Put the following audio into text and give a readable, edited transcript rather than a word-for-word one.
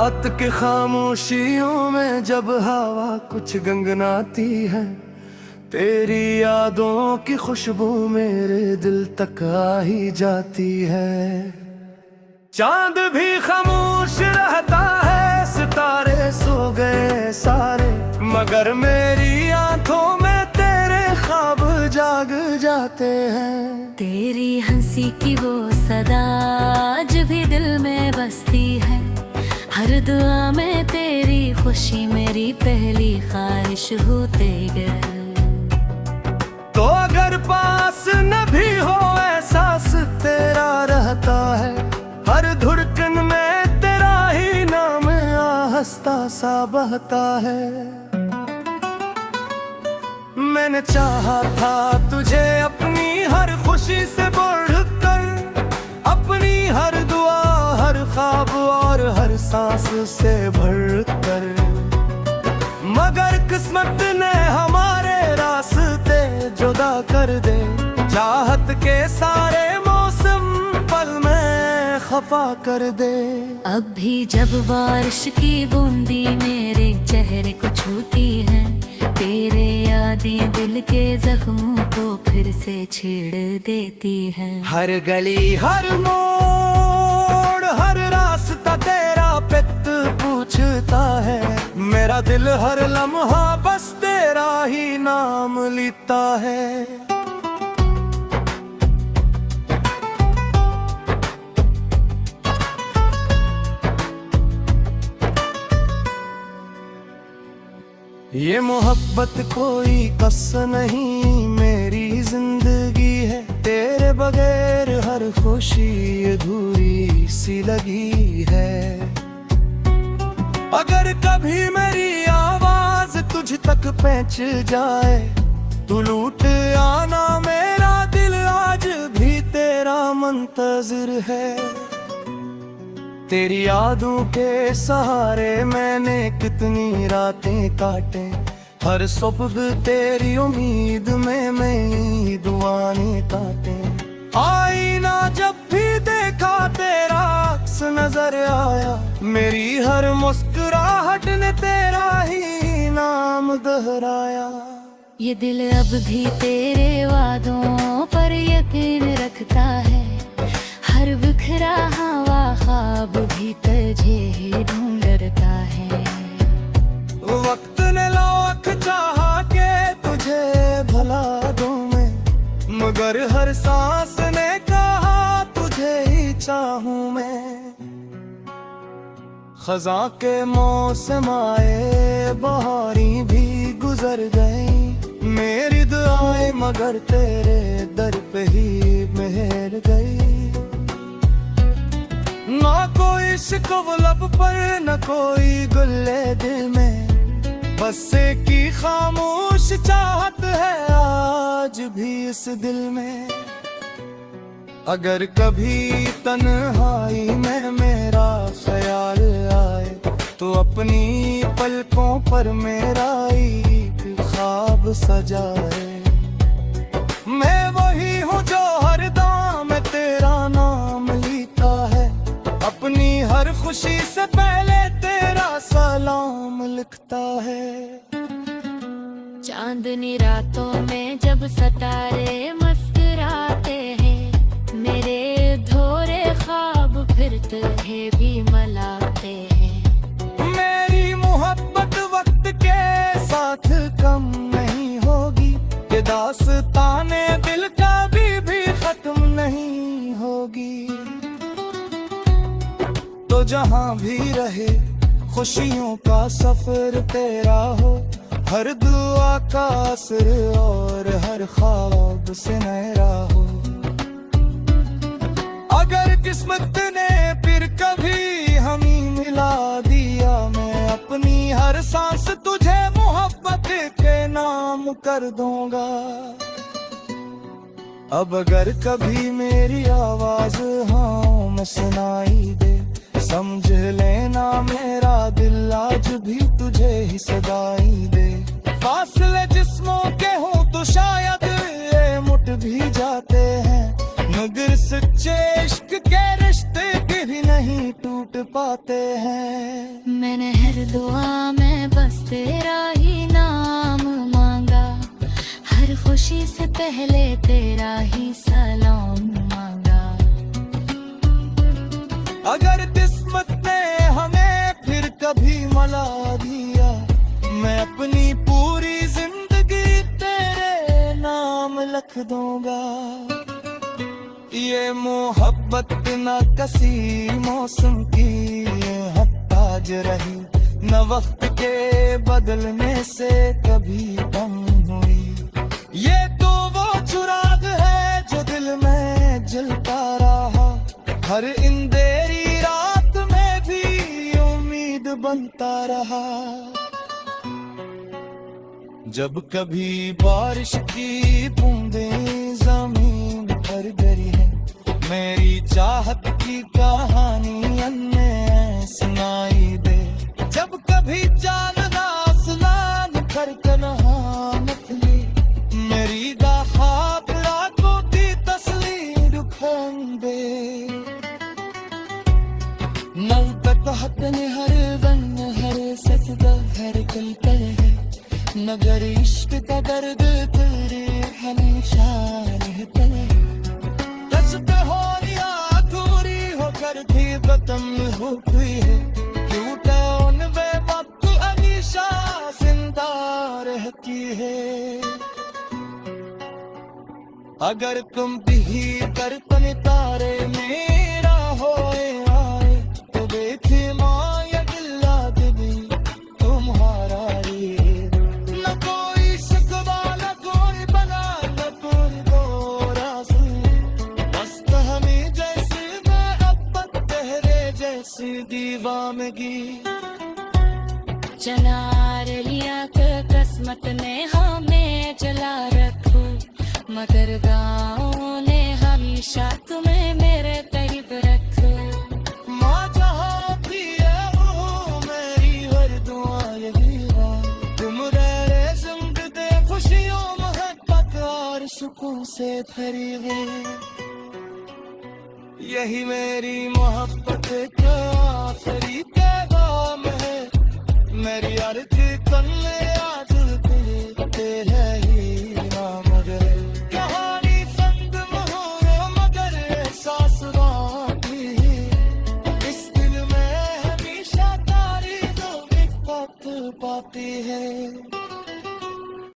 रात के खामोशियों में जब हवा कुछ गंगनाती है, तेरी यादों की खुशबू मेरे दिल तक आ ही जाती है। चांद भी खामोश रहता है, सितारे सो गए सारे, मगर मेरी आंखों में तेरे ख्वाब जाग जाते हैं। तेरी हंसी की वो सदा आज भी दिल में बसती है, हर दुआ में तेरी खुशी मेरी पहली ख्वाहिश होते गए। तो अगर पास न भी हो एहसास तेरा रहता है, हर धड़कन में तेरा ही नाम आहस्ता सा बहता है। मैंने चाहा था तुझे अपनी हर खुशी से बढ़कर, अपनी हर दुआ हर ख्वाब और हर सांस से भरकर, मगर किस्मत ने हमारे रास्ते जुदा कर दे। चाहत के सारे मौसम पल में खफा कर दे। अब भी जब बारिश की बूंदी मेरे चेहरे को छूती है, तेरे यादें दिल के जख्मों को फिर से छेड़ देती है। हर गली हर मोड़ हर रास्ता तेरा पित पूछता है, मेरा दिल हर लम्हा बस तेरा ही नाम लेता है। ये मोहब्बत कोई कस नहीं, मेरी जिंदगी है तेरे बगैर हर खुशी अधूरी सी लगी है। अगर कभी मेरी आवाज तुझ तक पहुंच जाए, तू लूट आना, मेरा दिल आज भी तेरा मुंतजिर है। तेरी यादों के सहारे मैंने कितनी रातें काटे, हर सुबह तेरी उम्मीद में मैं दुआएं काटे। आईना जब भी देखा तेरा अक्स नजर आया, मेरी हर मुस्कुराहट ने तेरा ही नाम दोहराया। ये दिल अब भी तेरे वादों पर यकीन रखता है, हर बिखरा हवा ख्वाब भी तुझे ढूंढता है। वक्त ने लाख चाहा के तुझे भला दूं मैं, मगर हर सांस ने कहा तुझे ही चाहूं मैं। खज़ां के मौसम आए, बहारी भी गुजर गई, मेरी दुआएं मगर तेरे दर पे ही मेहर गई। ना कोई शिकवा लब पर न कोई गुल्ले दिल में, बस एक की खामोश चाहत है आज भी इस दिल में। अगर कभी तन्हाई में मेरा ख्याल आए, तो अपनी पलकों पर मेरा एक ख्वाब सजाए। मैं वही हूँ जो हर दाम में तेरा नाम लेता है, अपनी हर खुशी से पहले तेरा सलाम लिखता है। चांदनी रातों में जब सितारे मुस्कुराते हैं, मेरे धोरे ख्वाब फिर तुझे भी मलाते हैं। मेरी मोहब्बत वक्त के साथ कम नहीं होगी, ये दास्ताने दिल का भी खत्म नहीं होगी। तो जहां भी रहे खुशियों का सफर तेरा हो, हर दुआ का असर और हर ख्वाब से नहरा हो। अगर किस्मत ने फिर कभी हमें मिला दिया, मैं अपनी हर सांस तुझे मोहब्बत के नाम कर दूंगा। अब अगर कभी मेरी आवाज हाँ में सुनाई दे, समझ लेना मेरा दिल आज भी तुझे ही सदाई दे। फासले जिस्मों के हो तो शायद ये मुट भी जाते हैं, मगर सच्चे इश्क के रिश्ते के भी नहीं टूट पाते हैं। मैंने हर दुआ में बस तेरा ही नाम मांगा, हर खुशी से पहले तेरा ही सलाम मांगा। अगर किस्मत ने हमें फिर कभी मला दिया, मैं अपनी पूरी जिंदगी तेरे नाम लिख दूंगा। ये मोहब्बत न किसी मौसम की हताज रही, न वक्त के बदलने से कभी कम हुई। ये तो वो चिराग है जो दिल में जलता रहा, हर अंधेरी रात में भी उम्मीद बनता रहा। जब कभी बारिश की बूंदें जमीन पर गिरी है, मेरी चाहत की कहानी अन्य सुनाई दे। जब कभी चांदना आसमान पर कन्हा निकली, मेरी ख्वाब रातों की तस्वीर खंबे। नल तक हटने हर वन हर सजदा हर कल कर है, मगर इश्क का दर्द तेरे हमेशा रहता है। रस्ते हो या अधूरी होकर भी खत्म होती है, क्यों उनमें वक्त हमेशा जिंदा रहती है। अगर तुम भी करतन तारे मेरा होए आए, तो देखे माया गिल्ला दिली तुम्हारा रे। न कोई शिकवा न कोई बना न कोई दोरा सुन, बस हमें जैसे मैं अब तेरे जैसी दीवानगी। चनार लिया के किस्मत ने हमें जला रखो, मगर गाँव ने हमेशा तुम्हें मेरे करीब रखो। माँ जहाँ भी है वो मेरी हर दुआ यही है, तुम रहे जिंदगी खुशियों मोहब्बत और सुकून से भरी है। यही मेरी मोहब्बत का आखिरी पैगाम है, मेरी अर्ज़ कल आज